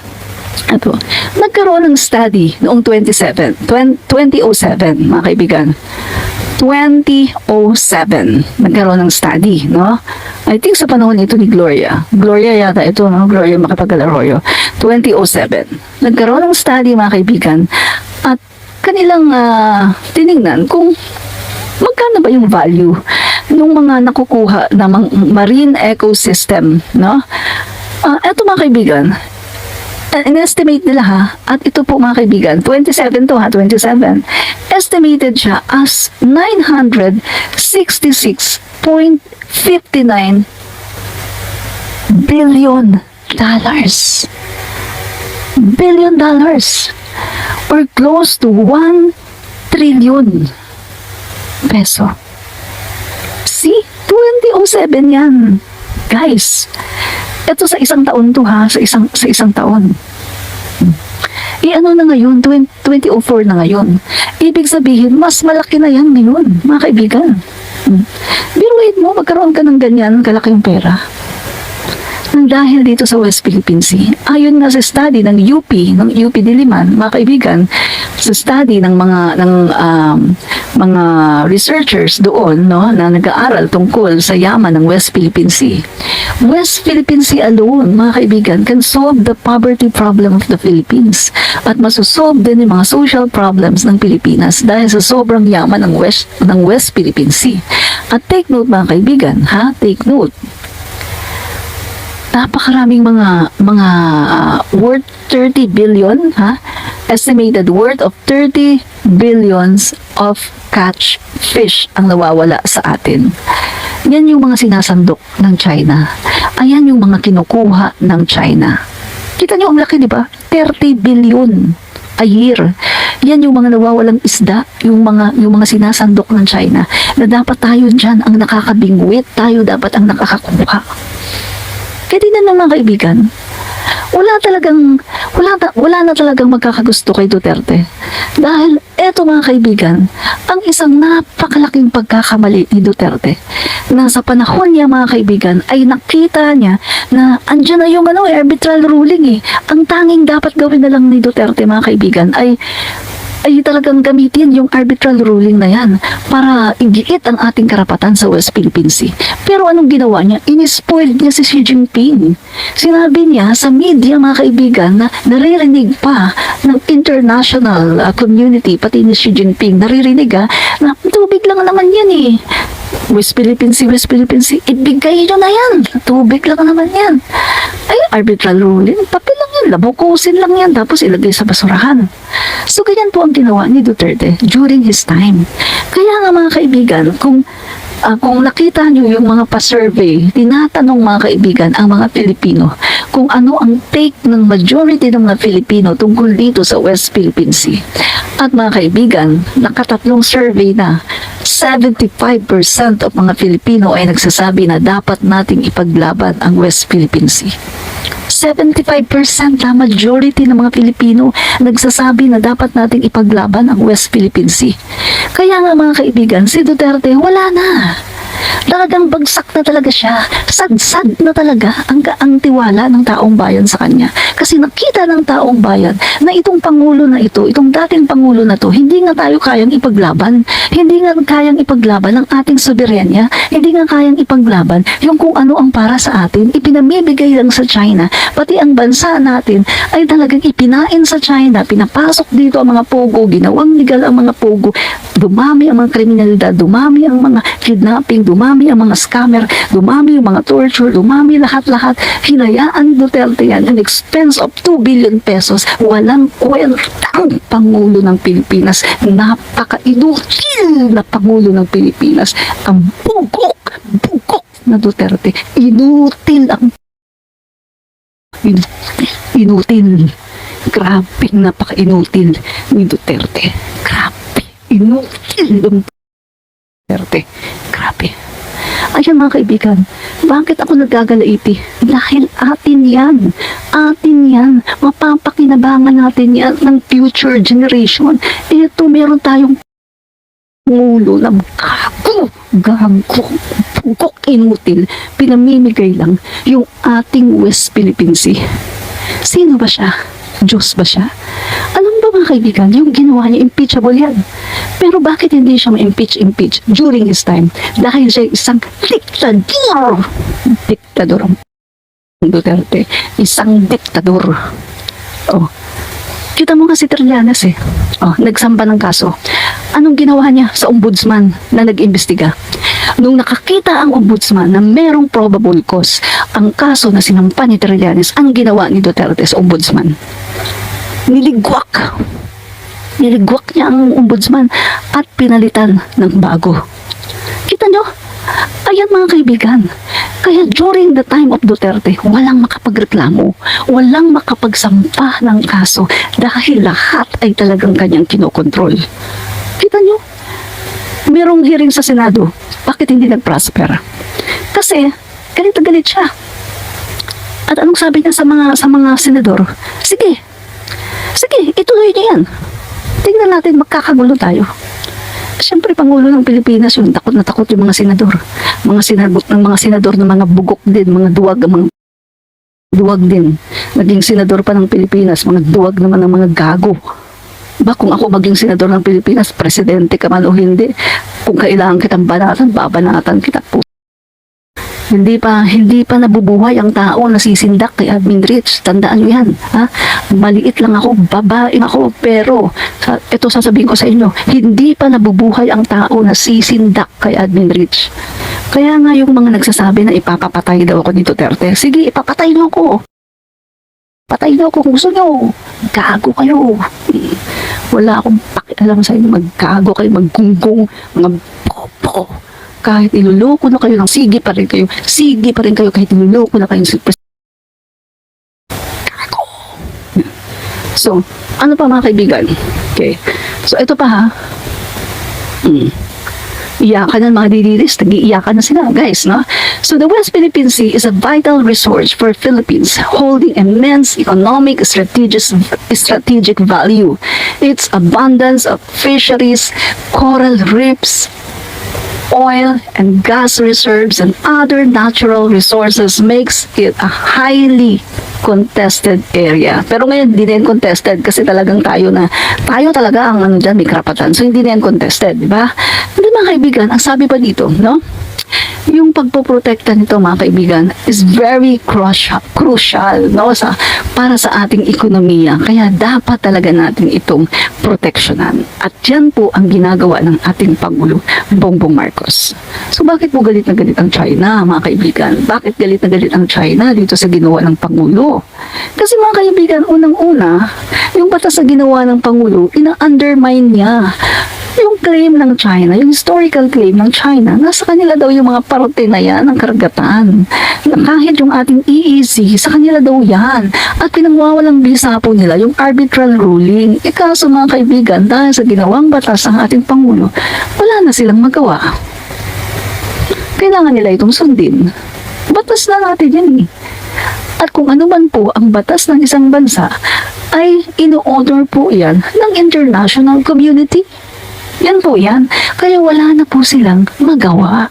ito, nagkaroon ng study noong 2007, mga kaibigan. 2007, nagkaroon ng study, no? I think sa panahon ito ni Gloria yata ito, no? Gloria Macapagal-Arroyo. 2007, nagkaroon ng study, mga kaibigan, at kanilang tiningnan kung magkano ba yung value ng mga nakukuha na marine ecosystem, no? Eto, mga kaibigan, in-estimate nila ha, at ito po, mga kaibigan, 27 to ha, 27, estimated siya as $966.59 billion. Billion dollars. Or close to 1 trillion peso. See? 2007 yan. Guys, ito sa isang taon to ha, sa isang taon. Ano na ngayon, 2004 na ngayon. Ibig sabihin, mas malaki na yan ngayon, mga kaibigan. Biruin mo, magkaroon ka ng ganyan, kalaking pera. Dahil dito sa West Philippine Sea, ayon nga sa study ng UP Diliman, mga kaibigan, sa study ng mga researchers doon, no, na nag-aaral tungkol sa yaman ng West Philippine Sea. West Philippine Sea alone, mga kaibigan, can solve the poverty problem of the Philippines at masosolve din yung mga social problems ng Pilipinas dahil sa sobrang yaman ng West Philippine Sea. At take note, mga kaibigan, ha? Take note. Napakaraming mga worth 30 billion, ha? Estimated worth of 30 billions of catch fish ang nawawala sa atin. Yan yung mga sinasandok ng China. Ayan yung mga kinukuha ng China. Kita nyo ang laki, di ba? 30 billion a year. Yan yung mga nawawalang isda, yung mga sinasandok ng China, na dapat tayo dyan ang nakakabingwit, tayo dapat ang nakakakuha. Kaya din na, mga kaibigan, wala na talagang magkakagusto kay Duterte. Dahil eto, mga kaibigan, ang isang napakalaking pagkakamali ni Duterte na sa panahon niya, mga kaibigan, ay nakita niya na andyan na yung arbitral ruling eh. Ang tanging dapat gawin na lang ni Duterte, mga kaibigan, ay talagang gamitin yung arbitral ruling na yan para igiit ang ating karapatan sa West Philippine Sea. Pero anong ginawa niya? Inispoiled niya si Xi Jinping. Sinabi niya sa media, mga kaibigan, na naririnig pa ng international community, pati ni Xi Jinping, naririnig na tubig lang naman yan eh. West Philippine Sea, ibigay nyo na yan. Tubig lang naman yan. Ay, arbitral ruling, papel lang yan, labukusin lang yan, tapos ilagay sa basurahan. So, ganyan po ang ginawa ni Duterte during his time. Kaya nga, mga kaibigan, kung nakita nyo yung mga pa-survey, tinatanong, mga kaibigan, ang mga Pilipino kung ano ang take ng majority ng mga Filipino tungkol dito sa West Philippine Sea. At mga kaibigan, nakatatlong survey na 75% of mga Filipino ay nagsasabi na dapat nating ipaglaban ang West Philippine Sea. 75% na majority ng mga Pilipino nagsasabi na dapat nating ipaglaban ang West Philippine Sea. Kaya nga, mga kaibigan, si Duterte wala na. Talagang bagsak na talaga siya. Sad-sad na talaga ang tiwala ng taong bayan sa kanya. Kasi nakita ng taong bayan na itong Pangulo na ito, itong dating Pangulo na to, hindi nga tayo kayang ipaglaban. Hindi nga kayang ipaglaban ang ating soberenya. Hindi nga kayang ipaglaban yung kung ano ang para sa atin. Ipinamibigay lang sa China. Pati ang bansa natin ay talagang ipinain sa China. Pinapasok dito ang mga pogo. Ginawang legal ang mga pogo. Dumami ang mga kriminalidad. Dumami ang mga kidnapping. Dumami ang mga scammer, dumami yung mga torture, dumami lahat-lahat. Hinayaan ni Duterte yan in expense of 2 billion pesos. Walang kwentang Pangulo ng Pilipinas. Napaka-inutil na Pangulo ng Pilipinas. Ang bugok na Duterte. Inutil ang inutil. Grabe, napaka-inutil ni Duterte. Grabe, inutil yung Duterte. Grabe. Ayan mga kaibigan, bakit ako nagagalaiti? Dahil atin yan. Atin yan. Mapapakinabangan natin yan ng future generation. Ito, meron tayong ulo na gago, pugok, inutil. Pinamimigay lang yung ating West Philippine Sea. Sino ba siya? Diyos ba siya? Alam ba mga kaibigan, yung ginawa niya, impeachable yan. Pero bakit hindi siya ma-impeach during his time? Dahil siya isang diktador. Diktador ang Duterte. Isang diktador. Oh. Kita mo nga si Trillanes eh. Oh, nagsamba ng kaso. Anong ginawa niya sa ombudsman na nag-imbestiga? Nung nakakita ang ombudsman na merong probable cause ang kaso na sinampa ni Trillanes, ang ginawa ni Duterte sa ombudsman? Niligwak. Niligwak niya ang ombudsman at pinalitan ng bago. Kita nyo? Ayan mga kaibigan. Kaya during the time of Duterte, walang makapagreklamo, walang makapagsampa ng kaso dahil lahat ay talagang kanyang kinokontrol. Kita nyo? Merong hearing sa Senado. Bakit hindi nag-prosper? Kasi galit na galit siya. At anong sabi niya sa mga senador? Sige, ituloy niyo yan. Tingnan natin, magkakagulo tayo. Siyempre, Pangulo ng Pilipinas yun, takot na takot yung mga senador. Mga senador na mga bugok din, mga duwag din. Naging senador pa ng Pilipinas, mga duwag naman ng mga gago. Ba, kung ako maging senador ng Pilipinas, presidente ka man o hindi, kung kailangan kitang banatan, babanatan kita po. Hindi pa nabubuhay ang tao na sisindak kay Admin Rich. Tandaan nyo yan. Ha? Maliit lang ako, babae ako, pero ito sasabihin ko sa inyo, hindi pa nabubuhay ang tao na sisindak kay Admin Rich. Kaya nga yung mga nagsasabi na ipapapatay daw ako ni Duterte, sige, ipapatay nyo ako. Patay nyo ako kung gusto nyo. Gago kayo. Wala akong pakialam sa inyo. Maggago kayo, maggunggong, mga popo. Kahit iluloko na kayo ng sige pa rin kayo kahit iluloko na kayo ng gago. So, ano pa mga kaibigan? Okay. So, ito pa ha. Iyakan ng mga didiris, nag-iiyakan na sila, guys, no? So, the West Philippine Sea is a vital resource for Philippines, holding immense economic strategic value. Its abundance of fisheries, coral reefs, oil and gas reserves and other natural resources makes it a highly contested area. Pero ngayon, hindi na yan contested kasi talagang tayo talaga ang dyan, may karapatan. So, hindi na yan contested, di ba? Hindi mga kaibigan, ang sabi pa dito, no? Yung pagpoprotekta nito mga kaibigan is very crucial no, para sa ating ekonomiya. Kaya dapat talaga natin itong proteksyonan. At yan po ang ginagawa ng ating Pangulo, Bongbong Marcos. So bakit po galit na galit ang China mga kaibigan? Bakit galit na galit ang China dito sa ginawa ng Pangulo? Kasi mga kaibigan, unang-una, yung batas na ginawa ng Pangulo, ina-undermine niya yung claim ng China, yung historical claim ng China, nasa kanila daw yung mga parte na yan ng karagatan. Na kahit yung ating EEZ, sa kanila daw yan. At pinangwawalang bisa po nila yung arbitral ruling. Kaso mga kaibigan, dahil sa ginawang batas ng ating Pangulo, wala na silang magawa. Kailangan nila itong sundin. Batas na natin yan eh. At kung ano man po ang batas ng isang bansa, ay ino-order po yan ng international community. Yan po yan. Kaya wala na po silang magawa.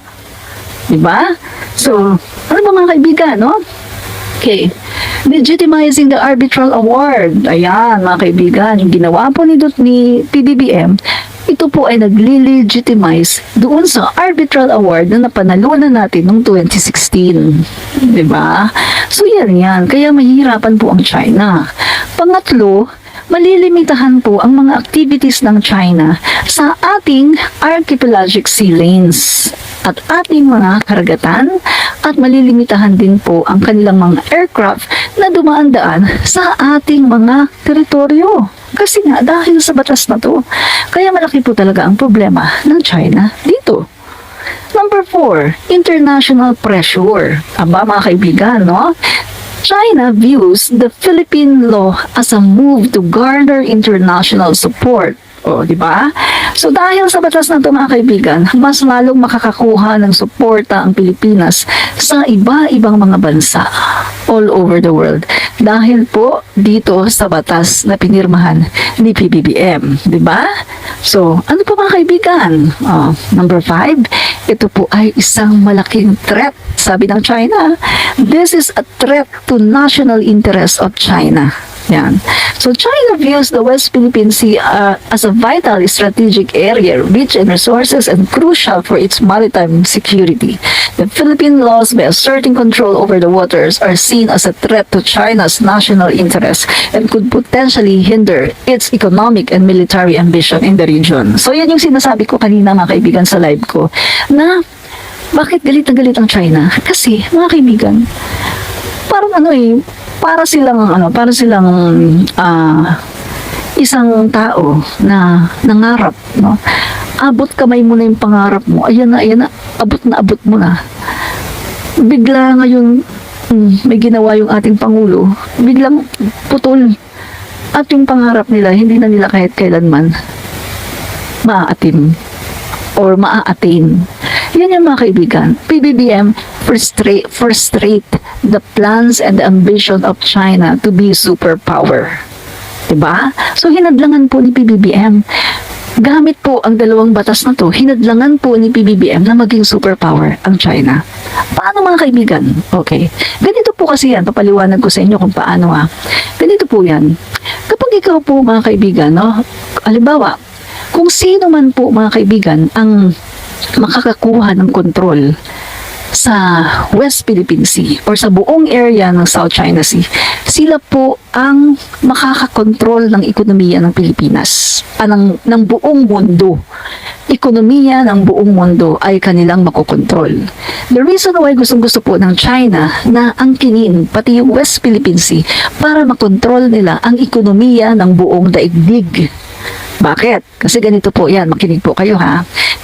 Diba? So, ano ba mga kaibigan, no? Okay. Legitimizing the arbitral award. Ayan, mga kaibigan. Yung ginawa po ni PBBM, ito po ay nagli-legitimize doon sa arbitral award na napanalunan natin noong 2016. Diba? So, yan. Kaya mahihirapan po ang China. Pangatlo, malilimitahan po ang mga activities ng China sa ating archipelagic sea lanes at ating mga karagatan at malilimitahan din po ang kanilang mga aircraft na dumaan-daan sa ating mga teritoryo. Kasi nga, dahil sa batas na to, kaya malaki po talaga ang problema ng China dito. Number 4, international pressure. Aba mga kaibigan, no? China views the Philippine law as a move to garner international support. O, di ba? So, dahil sa batas na ito, mga kaibigan, mas lalong makakakuha ng suporta ang Pilipinas sa iba-ibang mga bansa all over the world. Dahil po dito sa batas na pinirmahan ni PBBM. Di ba? So, ano pa mga kaibigan? Number 5, ito po ay isang malaking threat, sabi ng China. This is a threat to national interest of China. Yan. So China views the West Philippine Sea as a vital strategic area, rich in resources and crucial for its maritime security. The Philippine laws by asserting control over the waters are seen as a threat to China's national interests and could potentially hinder its economic and military ambition in the region. So yan yung sinasabi ko kanina mga kaibigan sa live ko, na bakit galit na galit ang China? Kasi mga kaibigan, parang para silang isang tao na nangarap, no? Abot kamay mo na yung pangarap mo. Ayan na, abot mo na. Bigla ngayon, may ginawa yung ating Pangulo, biglang putol. At yung pangarap nila, hindi na nila kahit kailanman maaatim or maa-attain. Yan yung mga kaibigan. PBBM frustrate the plans and the ambition of China to be superpower. Diba? So, hinadlangan po ni PBBM. Gamit po ang dalawang batas na to, hinadlangan po ni PBBM na maging superpower ang China. Paano mga kaibigan? Okay. Ganito po kasi yan. Papaliwanag ko sa inyo kung paano Ganito po yan. Kapag ikaw po mga kaibigan, no? Halimbawa, kung sino man po mga kaibigan ang makakakuha ng kontrol sa West Philippine Sea or sa buong area ng South China Sea, sila po ang makakakontrol ng ekonomiya ng Pilipinas, ng buong mundo. Ekonomiya ng buong mundo ay kanilang makokontrol. The reason why gustong-gusto po ng China na angkinin pati yung West Philippine Sea para makontrol nila ang ekonomiya ng buong daigdig. Bakit? Kasi ganito po yan, makinig po kayo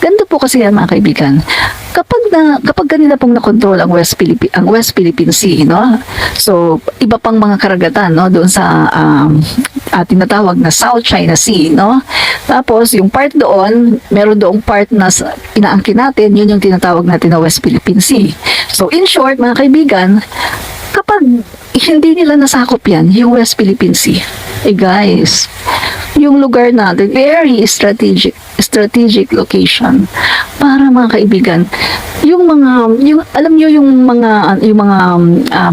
Ganito po kasi yan mga kaibigan. Kapag kanila pong nakontrol ang West Philippine Sea, no? So, iba pang mga karagatan, no? Doon sa tinatawag na South China Sea, no? Tapos, yung part doon, meron doong part na inaangkin natin, yun yung tinatawag natin na West Philippine Sea. So, in short, mga kaibigan, kapag hindi nila nasakop yan, yung West Philippine Sea, guys, yung lugar natin, very strategic location para mga kaibigan, alam niyo yung mga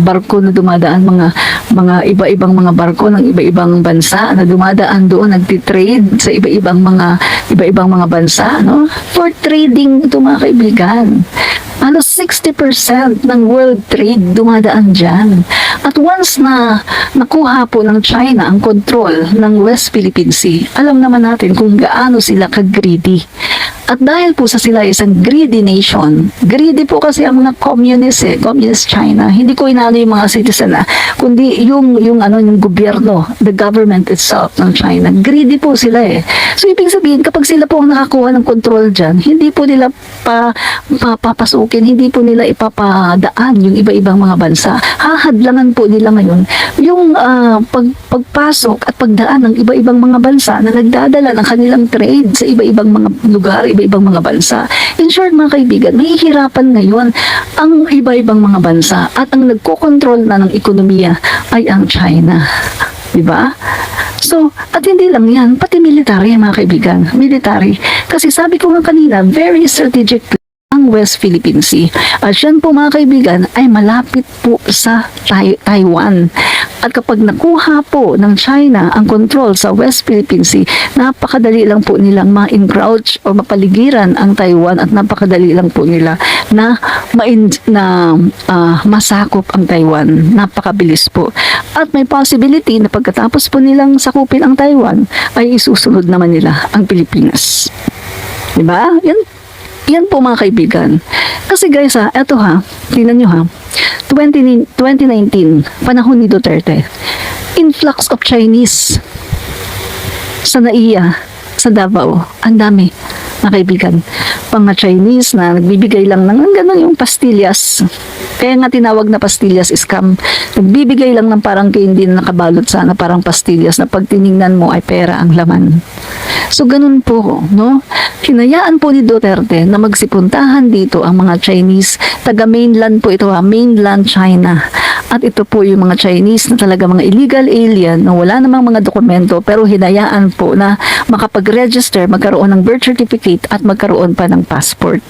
barko na dumadaan, mga iba-ibang mga barko ng iba-ibang bansa na dumadaan doon, nagti-trade sa iba-ibang mga bansa, no? For trading ito mga kaibigan. Halos 60% ng world trade dumadaan dyan. At once na nakuha po ng China ang control ng West Philippine Sea, alam naman natin kung gaano sila ka-greedy. At dahil po sa sila isang greedy nation, greedy po kasi ang mga communist China. Hindi ko inaano yung mga citizen kundi yung gobyerno, the government itself ng China. Greedy po sila So ibig sabihin, kapag sila po ang nakakuha ng control dyan, hindi po nila papasukin, hindi po nila ipapadaan yung iba-ibang mga bansa. Hahadlangan po nila ngayon yung pagpasok at pagdaan ng iba-ibang mga bansa na nagdadala ng kanilang trade sa iba-ibang mga lugar, iba-ibang mga bansa. In short, mga kaibigan, mahihirapan ngayon ang iba-ibang mga bansa at ang nagkokontrol na ng ekonomiya ay ang China. Diba? So, at hindi lang yan, pati military, mga kaibigan. Military. Kasi sabi ko nga kanina, very strategic ang West Philippine Sea. At yan po mga kaibigan ay malapit po sa Taiwan. At kapag nakuha po ng China ang control sa West Philippine Sea, napakadali lang po nilang ma-encroach o mapaligiran ang Taiwan at napakadali lang po nila na masakop ang Taiwan. Napakabilis po. At may possibility na pagkatapos po nilang sakupin ang Taiwan, ay isusunod naman nila ang Pilipinas. Diba? Yan po mga kaibigan. Kasi guys eto tingnan nyo 2019, panahon ni Duterte, influx of Chinese sa NAIA, sa Davao, ang dami mga kaibigan. Mga Chinese na nagbibigay lang ng gano'n yung pastillas. Kaya nga tinawag na pastillas scam. Nagbibigay lang ng parang candy na nakabalot sana parang pastillas na pag tiningnan mo ay pera ang laman. So ganun po, no? Hinayaan po ni Duterte na magsipuntahan dito ang mga Chinese, taga mainland po ito mainland China. At ito po yung mga Chinese na talaga mga illegal alien na wala namang mga dokumento pero hinayaan po na makapag-register, magkaroon ng birth certificate at magkaroon pa ng passport.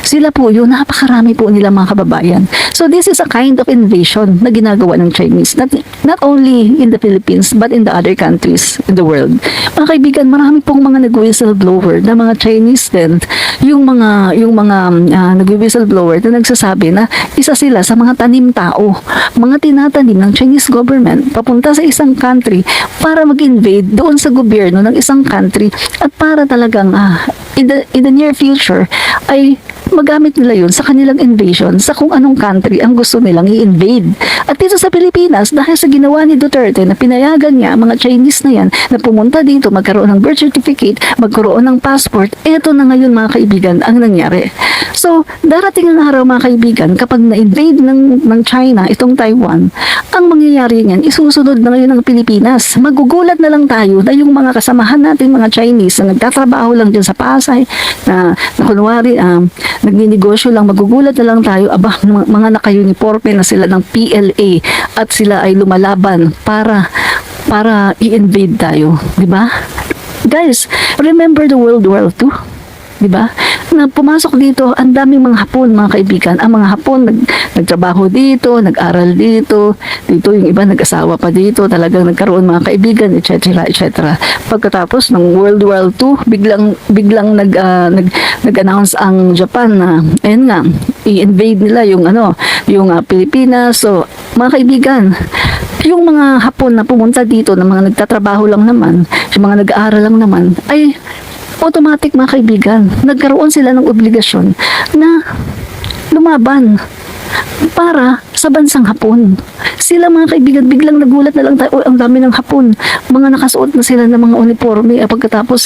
Sila po yun, napakarami po nila mga kababayan. So this is a kind of invasion na ginagawa ng Chinese, not only in the Philippines but in the other countries in the world. Mga kaibigan, marami pong mga nag-whistleblower na mga Chinese din, yung mga nag-whistleblower na nagsasabi na isa sila sa mga tanim tao, mga tinatanim ng Chinese government papunta sa isang country para mag-invade doon sa gobyerno ng isang country at para talagang in the near future ay magamit nila yun sa kanilang invasion sa kung anong country ang gusto nilang i-invade. At dito sa Pilipinas, dahil sa ginawa ni Duterte na pinayagan niya ang mga Chinese na yan na pumunta dito, magkaroon ng birth certificate, magkaroon ng passport, eto na ngayon mga kaibigan ang nangyari. So, darating ang araw mga kaibigan, kapag na-invade ng China, itong Taiwan, ang mangyayari niyan, isusunod na ngayon ng Pilipinas. Magugulat na lang tayo na yung mga kasamahan natin, mga Chinese na nagtatrabaho lang dyan sa Pasay, na kunwari, nagninegosyo lang, magugulat na lang tayo, mga naka-uniforme na sila ng PLA at sila ay lumalaban para i-invade tayo, di ba? Guys, remember the World War II? Di ba? Na pumasok dito, ang daming mga Hapon, mga kaibigan. Ang mga Hapon, nagtrabaho dito, nag-aral dito, yung iba nag-asawa pa dito, talagang nagkaroon mga kaibigan, etc., etc. Pagkatapos ng World War II, biglang nag-announce ang Japan na, ayun nga, i-invade nila yung Pilipinas. So, mga kaibigan, yung mga Hapon na pumunta dito, na mga nagtatrabaho lang naman, yung mga nag-aaral lang naman, ay automatic mga kaibigan, nagkaroon sila ng obligasyon na lumaban para sa bansang Hapon. Sila mga kaibigan, biglang nagulat na lang tayo, ang dami ng Hapon, mga nakasuot na sila ng mga uniforme, pagkatapos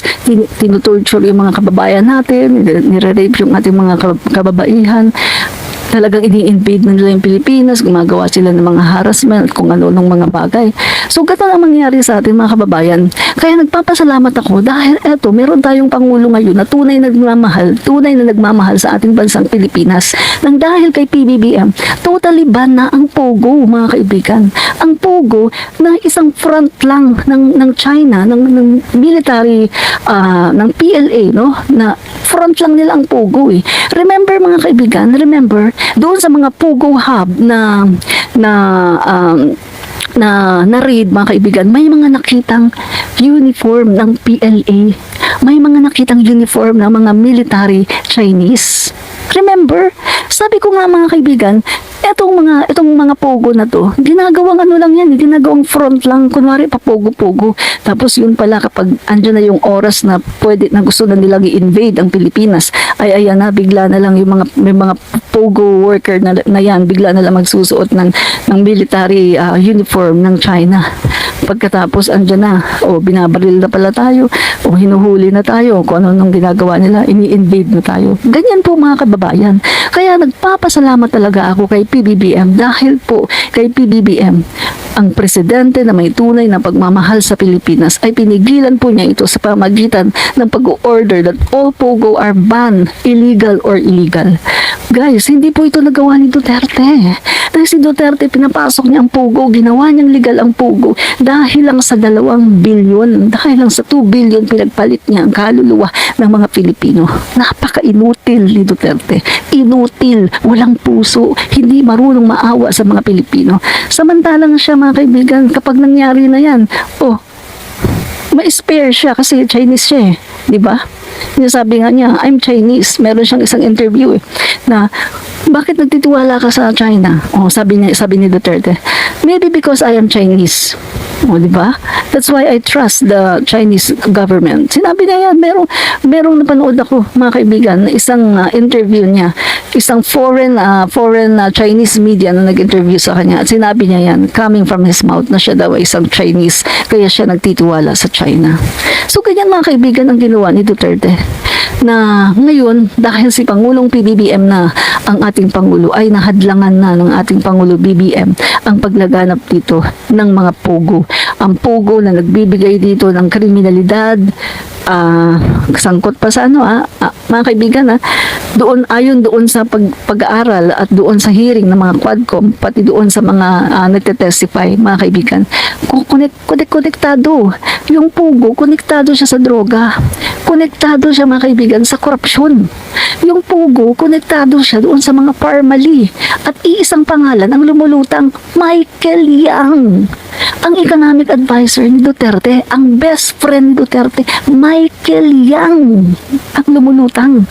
tinutorture yung mga kababayan natin, nire-rape yung ating mga kababaihan, talagang ini-invade na nila yung Pilipinas, gumagawa sila ng mga harassment, kung ano-anong mga bagay. So, ganun ang mangyari sa ating mga kababayan. Kaya nagpapasalamat ako dahil eto, meron tayong Pangulo ngayon na tunay na nagmamahal sa ating bansang Pilipinas. Nang dahil kay PBBM, totally ban na ang Pogo, mga kaibigan. Ang Pogo na isang front lang ng China, ng military, ng PLA, no? Na front lang nila ang Pogo eh. Remember mga kaibigan, doon sa mga Pogo hub na raid mga kaibigan, may mga nakitang uniform ng PLA, may mga nakitang uniform ng mga military Chinese. Remember, sabi ko nga mga kaibigan, itong mga Pogo na to, ginagawang ano lang yan, ginagawang front lang, kunwari pa Pogo-Pogo. Tapos yun pala, kapag andyan na yung oras na gusto na nilang i-invade ang Pilipinas, ay ayan na, bigla na lang may mga Pogo worker na yan, bigla na lang magsusuot ng military uniform ng China. Pagkatapos andyan na, binabaril na pala tayo, hinuhuli na tayo, kung ano nung ginagawa nila, ini-invade na tayo. Ganyan po mga kababayan. Kaya nagpapasalamat talaga ako kay PBBM dahil po kay PBBM, ang presidente na may tunay na pagmamahal sa Pilipinas ay pinigilan po niya ito sa pamagitan ng pag-order that all Pogo are banned, illegal or illegal. Guys, hindi po ito nagawa ni Duterte. Dahil si Duterte, pinapasok niya ang Pogo, ginawa niyang legal ang Pogo dahil lang sa 2 bilyon, dahil lang sa 2 bilyon pinagpalit niya ang kaluluwa ng mga Pilipino. Napaka-inutil ni Duterte. Inutil, walang puso, hindi marunong maawa sa mga Pilipino. Samantalang siya mga kaibigan, kapag nangyari na yan, ma-spare siya kasi Chinese siya eh, di ba? Sabi nga niya, I'm Chinese. Meron siyang isang interview na bakit nagtitiwala ka sa China? Sabi ni Duterte, maybe because I am Chinese. Di ba? That's why I trust the Chinese government. Sinabi niya yan, merong napanood ako, mga kaibigan, na isang interview niya, isang foreign Chinese media na nag-interview sa kanya. At sinabi niya yan, coming from his mouth, na siya daw ay isang Chinese, kaya siya nagtitiwala sa China. So, ganyan mga kaibigan ang ginawa ni Duterte. na ngayon dahil si Pangulong PBBM na ang ating Pangulo ay nahadlangan na ng ating Pangulo BBM ang paglaganap dito ng mga pugo. Ang pugo na nagbibigay dito ng kriminalidad, sangkot pa sa mga kaibigan, doon ayon doon sa pag-aaral at doon sa hearing ng mga Quadcom, pati doon sa mga nagte-testify, mga kaibigan, konektado. Yung pugo, konektado siya sa droga. Konektado siya, mga kaibigan, sa korupsyon. Yung pugo, konektado siya doon sa mga parmali. At iisang pangalan ang lumulutang, Michael Yang. Ang economic advisor ni Duterte, ang best friend ni Duterte, Michael Yang ang lumulutang.